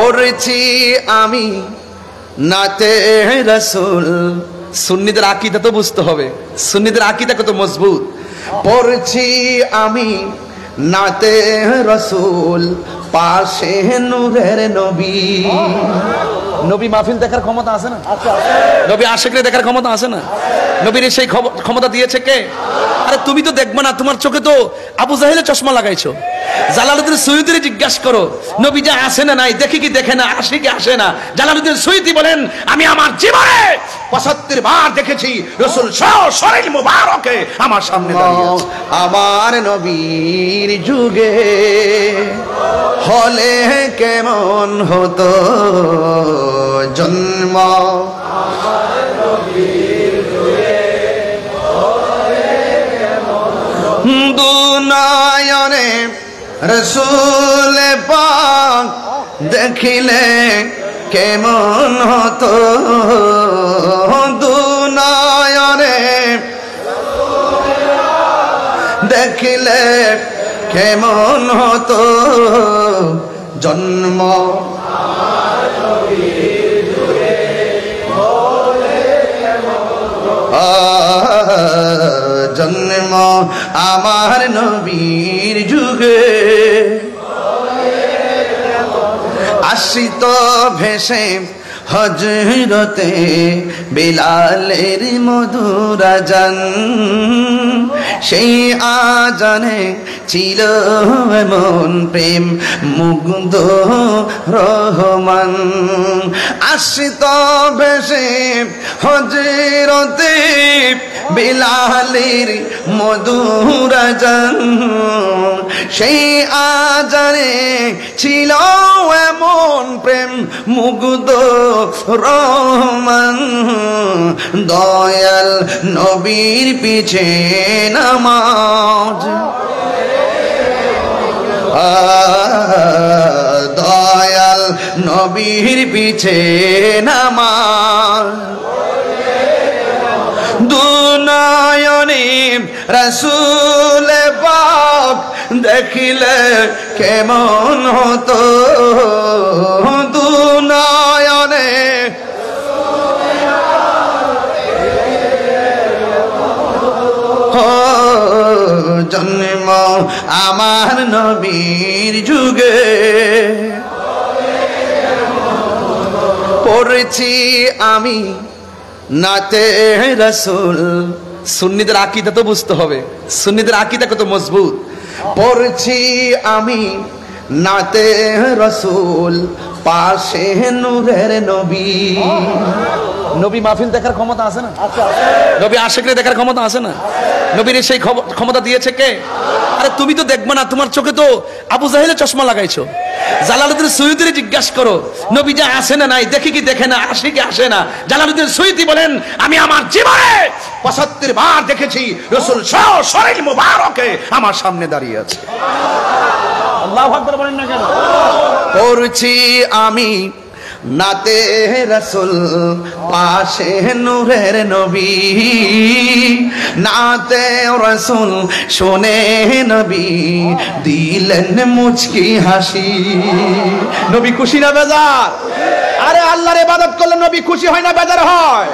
পড়েছি আমি নাতে রাসূল। সুন্নিদের আকীদা তো বুঝতে হবে, সুন্নিদের আকীদা কত মজবুত। পড়েছি আমি নাতে রাসূল, পাশে নূরের নবী। নবী মাহফিল দেখার ক্ষমতা আছে না? নবী আশিকরে দেখার ক্ষমতা আছে না? নবীর সেই ক্ষমতা দিয়েছে কে? আরে তুমি তো দেখবে না, তোমার চোখে তো আবু জাহেলের চশমা লাগাইছো। জালালউদ্দিন সৈয়দীরে জিজ্ঞাসা করো নবী যা আসে না নাই, দেখে কি দেখে না, আসে কি আসে না। জালালউদ্দিন সৈয়দী বলেন আমি আমার জীবনে ৭৫ বার দেখেছি রাসূল শরীর মুবারকে আমার সামনে দাঁড়িয়ে আছে। আমার নবীর যুগে হলে কেমন হতো জন্ম, দুনয়নে রাসূল পাক দেখিলে কেমন হতো, দুনয়নে দেখিলে কেমন হতো জন্ম। জন্ম আমার নবীর যুগে আসিত ভেসে হযরতে বিলালের মধুর আযান, সেই আযানে ছিল এমন প্রেম মুগ্ধ রহমান। আসিত ভেসে হযরতে বিলালের মধুর আযান, সেই আযানে ছিল এমন প্রেম মুগ্ধ রহমান। দয়াল নবীর পিছে নামাজ, দয়াল নবীর পিছে নামাজ, দুনয়নে রাসূল পাক দেখিলে কেমন হতো, দুনয়নে জন্ম আমার নবীর যুগে। পড়েছি আমি নাতে রাসূল। সুন্নিদের আকীদা তো বুঝতে হবে, সুন্নিদের আকীদা কত মজবুত। পড়েছি আমি নাতে রাসূল, পাশে নূরের নবী। নবী মাহফিল দেখার ক্ষমতা আছে না? নবী আশিকরে দেখার ক্ষমতা আছে না? নবীর সেই ক্ষমতা দিয়েছে কে? আরে তুমি তো দেখবে না, তোমার চোখে তো আবু জাহেলের চশমা লাগাইছো। জালালউদ্দিন সৈয়দীরে জিজ্ঞাসা করো নবী যা আসে না নাই, দেখে কি দেখে না, আসে কি আসে না। জালালউদ্দিন সৈয়দী বলেন আমি আমার জীবনে ৭৫ বার দেখেছি রাসূল শরীর মুবারকে আমার সামনে দাঁড়িয়ে আছে। আল্লাহু আকবার বলেন না কেন? পড়ছি আমি নাতে রাসূল, পাশে নূরের নবী। নাতে রাসূল শুনে নবী দিলেন মুচকি হাসি। নবী খুশি না বেজার? আরে আল্লাহর ইবাদত করলে নবী খুশি হয় না বেজার হয়?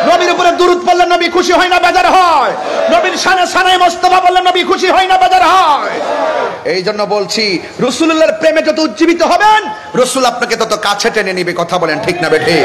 নবীর উপরে দুরূদ পড়লে নবী খুশি হয় না বেজার হয়? নবীর শানে শানে মুস্তাফা বললে নবী খুশি হয় না বেজার হয়? এই জন্য বলছি রাসূলুল্লাহর প্রেমে যত উজ্জীবিত হবেন রাসূল আপনাকে তত কাছে টেনে নিবে। কথা বলেন ঠিক না বেঠে?